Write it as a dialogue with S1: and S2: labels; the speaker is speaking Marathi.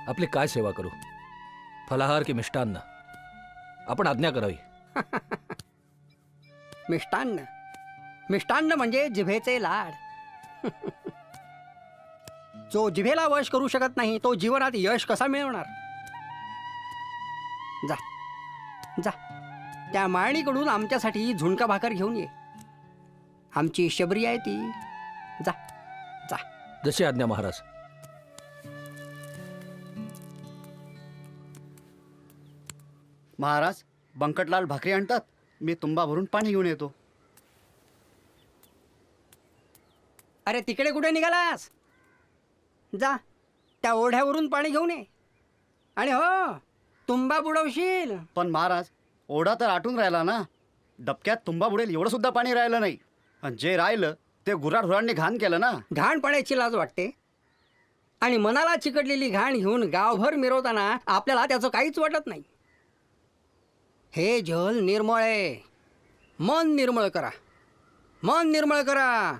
S1: आपली काय सेवा करू? फलाहार की मिष्टान्न? आपण आज्ञा करावी.
S2: मिष्टान्न मिष्टान्न म्हणजे जिभेचे लाड. जो जिभेला वश करू शकत नाही तो जीवनात यश कसा मिळवणार? जा जा त्या माळणीकडून आमच्यासाठी झुणका भाकर घेऊन ये. आमची शबरी आहे ती. जा जा.
S1: जशी आज्ञा महाराज.
S3: महाराज, बंकटलाल भाकरी आणतात. मी तुंबा भरून पाणी घेऊन येतो.
S2: अरे तिकडे कुठे निघालास? जा त्या ओढ्यावरून पाणी घेऊन ये. आणि हो, तुंबा बुडवशील.
S3: पण महाराज, ओढा तर आटून राहिला ना. डबक्यात तुंबा बुडेल एवढं सुद्धा पाणी राहिलं नाही. आणि जे राहिलं ते गुराढोरांनी घाण केलं ना.
S2: घाण पाण्याची लाज वाटते आणि मनाला चिकटलेली घाण घेऊन गावभर मिरवताना आपल्याला त्याचं काहीच वाटत नाही. हे जल निर्मळ आहे. मन निर्मळ करा. मन निर्मळ करा.